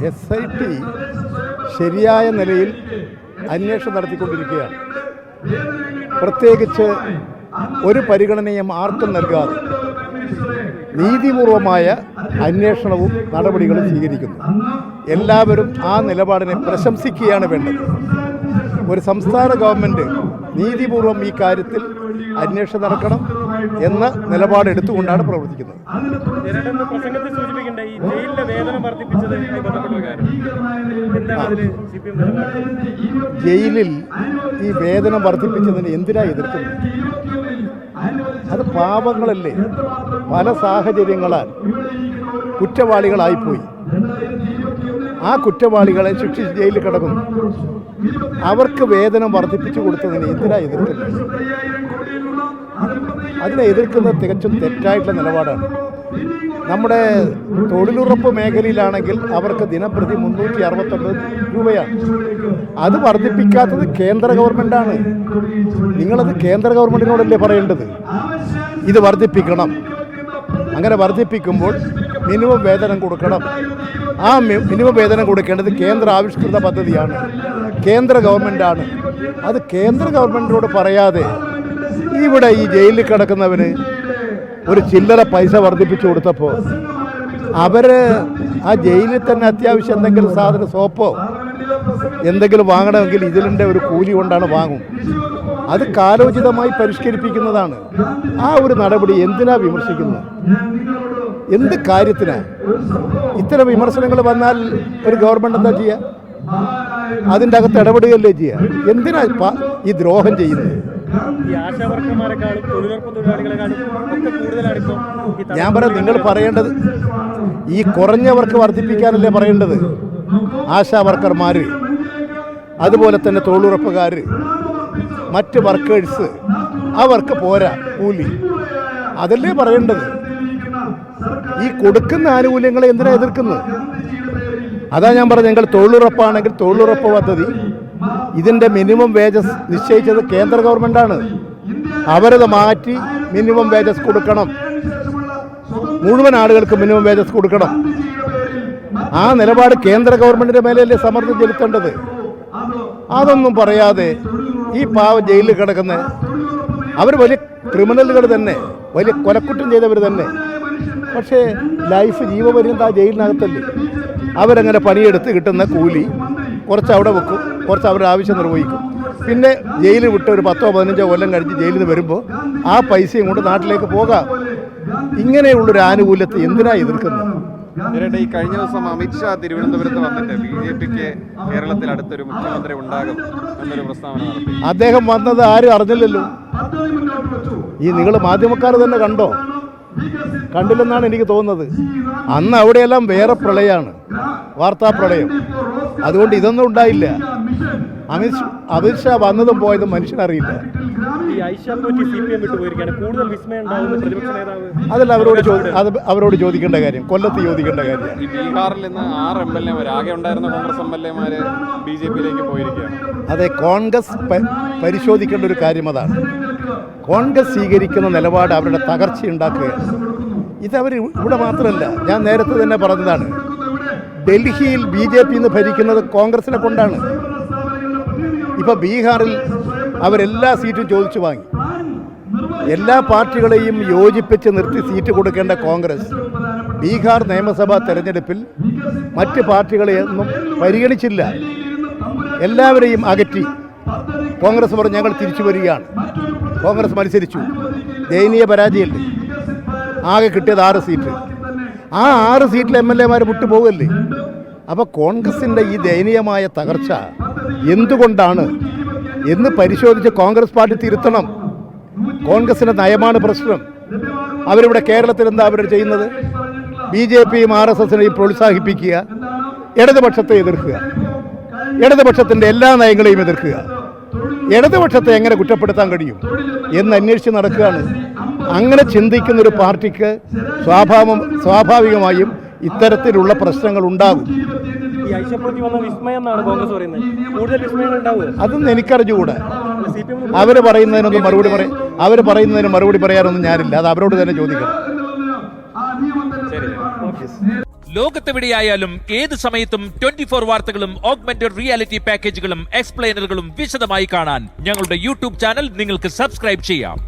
SIT ശരിയായ നിലയിൽ അന്വേഷണം നടത്തിക്കൊണ്ടിരിക്കുകയാണ്. പ്രത്യേകിച്ച് ഒരു പരിഗണനയും ആർക്കും നൽകാതെ നീതിപൂർവമായ അന്വേഷണവും നടപടികളും സ്വീകരിക്കുന്നു. എല്ലാവരും ആ നിലപാടിനെ പ്രശംസിക്കുകയാണ് വേണ്ടത്. ഒരു സംസ്ഥാന ഗവൺമെൻറ് നീതിപൂർവം ഈ കാര്യത്തിൽ അന്വേഷണം നടക്കണം എന്ന നിലപാടെടുത്തുകൊണ്ടാണ് പ്രവർത്തിക്കുന്നത്. ജയിലിൽ ഈ വേതനം വർദ്ധിപ്പിച്ചതിന് എന്തിനാ എതിർക്കുന്നത്? അത് പാവങ്ങളല്ലേ, പല സാഹചര്യങ്ങളാൽ കുറ്റവാളികളായിപ്പോയി. ആ കുറ്റവാളികളെ ശിക്ഷിച്ച് ജയിലിൽ കിടക്കുന്നു. അവർക്ക് വേതനം വർദ്ധിപ്പിച്ചു കൊടുത്തതിന് എന്തിനാ എതിർക്കുന്നത്? അതിനെ എതിർക്കുന്നത് തികച്ചും തെറ്റായിട്ടുള്ള നിലപാടാണ്. നമ്മുടെ തൊഴിലുറപ്പ് മേഖലയിലാണെങ്കിൽ അവർക്ക് ദിനപ്രതി 369 രൂപയാണ്. അത് വർദ്ധിപ്പിക്കാത്തത് കേന്ദ്ര ഗവൺമെൻറ്റാണ്. നിങ്ങളത് കേന്ദ്ര ഗവൺമെൻറ്റിനോടല്ലേ പറയേണ്ടത്? ഇത് വർദ്ധിപ്പിക്കണം. അങ്ങനെ വർദ്ധിപ്പിക്കുമ്പോൾ മിനിമം വേതനം കൊടുക്കണം. ആ മിനിമം വേതനം കൊടുക്കേണ്ടത് കേന്ദ്ര ആവിഷ്കൃത പദ്ധതിയാണ്, കേന്ദ്ര ഗവൺമെൻറ്റാണ്. അത് കേന്ദ്ര ഗവൺമെൻറ്റിനോട് പറയാതെ ഇവിടെ ഈ ജയിലിൽ കിടക്കുന്നവന് ഒരു ചില്ലറ പൈസ വർദ്ധിപ്പിച്ചു കൊടുത്തപ്പോൾ അവർ ആ ജയിലിൽ തന്നെ അത്യാവശ്യം എന്തെങ്കിലും സാധനം, സോപ്പോ എന്തെങ്കിലും വാങ്ങണമെങ്കിൽ ഇതിലിൻ്റെ ഒരു കൂലി കൊണ്ടാണ് വാങ്ങും. അത് കാലോചിതമായി പരിഷ്കരിപ്പിക്കുന്നതാണ്. ആ ഒരു നടപടി എന്തിനാ വിമർശിക്കുന്നത്? എന്ത് കാര്യത്തിനാ? ഇത്തരം വിമർശനങ്ങൾ വന്നാൽ ഒരു ഗവൺമെൻറ് എന്താ ചെയ്യുക? അതിൻ്റെ അകത്ത് ഇടപെടുകയല്ലേ ചെയ്യുക? എന്തിനാ ഈ ദ്രോഹം ചെയ്യുന്നത്? ഞാൻ പറയാം, നിങ്ങൾ പറയേണ്ടത് ഈ കുറഞ്ഞവർക്ക് വർദ്ധിപ്പിക്കാനല്ലേ പറയേണ്ടത്? ആശാ വർക്കർമാർ, അതുപോലെ തന്നെ തൊഴിലുറപ്പുകാർ, മറ്റ് വർക്കേഴ്സ്, അവർക്ക് പോരാ കൂലി, അതല്ലേ പറയേണ്ടത്. ഈ കൊടുക്കുന്ന ആനുകൂല്യങ്ങളെ എന്തിനാ എതിർക്കുന്നത്? അതാ ഞാൻ പറഞ്ഞത്, നിങ്ങൾ തൊഴിലുറപ്പാണെങ്കിൽ തൊഴിലുറപ്പ് പദ്ധതി ഇതിൻ്റെ മിനിമം വേജസ് നിശ്ചയിച്ചത് കേന്ദ്ര ഗവൺമെൻറ്റാണ്. അവരത് മാറ്റി മിനിമം വേജസ് കൊടുക്കണം. മുഴുവൻ ആളുകൾക്ക് മിനിമം വേജസ് കൊടുക്കണം. ആ നിലപാട് കേന്ദ്ര ഗവൺമെൻറ്റിൻ്റെ മേലെയല്ലേ സമ്മർദ്ദം ചെലുത്തേണ്ടത്? അതൊന്നും പറയാതെ ഈ പാവം ജയിലിൽ കിടക്കുന്ന അവർ വലിയ ക്രിമിനലുകൾ തന്നെ, വലിയ കൊലക്കുറ്റം ചെയ്തവർ തന്നെ. പക്ഷേ ലൈഫ് ജീവപര്യന്തം ആ ജയിലിനകത്തല്ലേ. അവരങ്ങനെ പണിയെടുത്ത് കിട്ടുന്ന കൂലി കുറച്ച് അവിടെ വെക്കും, കുറച്ച് അവരുടെ ആവശ്യം നിർവഹിക്കും. പിന്നെ ജയിലിൽ വിട്ട് ഒരു 10-15 കൊല്ലം കഴിഞ്ഞ് ജയിലിൽ നിന്ന് വരുമ്പോൾ ആ പൈസയും കൊണ്ട് നാട്ടിലേക്ക് പോകാം. ഇങ്ങനെയുള്ളൊരു ആനുകൂല്യത്തെ എന്തിനാ എതിർക്കുന്നത്? ഈ കഴിഞ്ഞ ദിവസം അമിത്ഷാ തിരുവനന്തപുരത്ത് വന്നിട്ട് BJPക്ക് കേരളത്തിൽ അടുത്തൊരു മുഖ്യമന്ത്രി ഉണ്ടാകും എന്നൊരു പ്രസ്താവന നടത്തി. അദ്ദേഹം വന്നത് ആരും അറിഞ്ഞില്ലല്ലോ. ഈ നിങ്ങൾ മാധ്യമക്കാർ തന്നെ കണ്ടോ? കണ്ടില്ലെന്നാണ് എനിക്ക് തോന്നുന്നത്. അന്ന് അവിടെയെല്ലാം വേറെ പ്രളയമാണ്, വാർത്താ പ്രളയം. അതുകൊണ്ട് ഇതൊന്നും ഉണ്ടായില്ല. അമിത്ഷാ വന്നതും പോയതും മനുഷ്യനറിയില്ല. അതല്ല അവരോട് ചോദിക്കേണ്ട കാര്യം, കൊല്ലത്ത് ചോദിക്കേണ്ട കാര്യം. ബീഹാറിൽ നിന്ന് 6 MLA ആകെ ഉണ്ടായിരുന്ന കോൺഗ്രസ് MLA BJPയിലേക്ക് പോയിരിക്കുകയാണ്. അതെ, കോൺഗ്രസ് പരിശോധിക്കേണ്ട ഒരു കാര്യം അതാണ്. കോൺഗ്രസ് സ്വീകരിക്കുന്ന നിലപാട് അവരുടെ തകർച്ചയുണ്ടാക്കുകയാണ്. ഇതവർ ഇവിടെ മാത്രമല്ല, ഞാൻ നേരത്തെ തന്നെ പറഞ്ഞതാണ്, ഡൽഹിയിൽ BJP ഭരിക്കുന്നത് കോൺഗ്രസിനെ കൊണ്ടാണ്. ഇപ്പോൾ ബീഹാറിൽ അവരെല്ലാ സീറ്റും ചോദിച്ചു വാങ്ങി. എല്ലാ പാർട്ടികളെയും യോജിപ്പിച്ച് നിർത്തി സീറ്റ് കൊടുക്കേണ്ട കോൺഗ്രസ് ബീഹാർ നിയമസഭാ തെരഞ്ഞെടുപ്പിൽ മറ്റ് പാർട്ടികളെയൊന്നും പരിഗണിച്ചില്ല. എല്ലാവരെയും അകറ്റി. കോൺഗ്രസ് പറഞ്ഞു ഞങ്ങൾ തിരിച്ചു വരികയാണ്. കോൺഗ്രസ് മത്സരിച്ചു, ദയനീയ പരാജയമല്ലേ. ആകെ കിട്ടിയത് 6 സീറ്റ്. ആ 6 സീറ്റിൽ MLA വിട്ടുപോകല്ലേ. അപ്പോൾ കോൺഗ്രസിൻ്റെ ഈ ദയനീയമായ തകർച്ച എന്തുകൊണ്ടാണ് എന്ന് പരിശോധിച്ച് കോൺഗ്രസ് പാർട്ടി തിരുത്തണം. കോൺഗ്രസിൻ്റെ നയമാണ് പ്രശ്നം. അവരിവിടെ കേരളത്തിൽ എന്താ അവർ ചെയ്യുന്നത്? BJPയും RSSനെയും പ്രോത്സാഹിപ്പിക്കുക, ഇടതുപക്ഷത്തെ എതിർക്കുക, ഇടതുപക്ഷത്തിൻ്റെ എല്ലാ നയങ്ങളെയും എതിർക്കുക. ഇടതുപക്ഷത്തെ എങ്ങനെ കുറ്റപ്പെടുത്താൻ കഴിയും എന്ന് അന്വേഷിച്ച് നടക്കുകയാണ്. അങ്ങനെ ചിന്തിക്കുന്നൊരു പാർട്ടിക്ക് സ്വാഭാവികമായും ഇത്തരത്തിലുള്ള പ്രശ്നങ്ങൾ ഉണ്ടാകും. അതൊന്നും എനിക്കറിഞ്ഞുകൂടാ. അവർ പറയുന്നതിന് മറുപടി പറയാനൊന്നും ഞാനില്ല. അത് അവരോട് തന്നെ ചോദിക്കണം. ലോകത്തെവിടെയായാലും ഏത് സമയത്തും 24 വാർത്തകളും ഓഗ്മെന്റഡ് റിയാലിറ്റി പാക്കേജുകളും എക്സ്പ്ലെയിനറുകളും വിശദമായി കാണാൻ ഞങ്ങളുടെ യൂട്യൂബ് ചാനൽ നിങ്ങൾക്ക് സബ്സ്ക്രൈബ് ചെയ്യാം.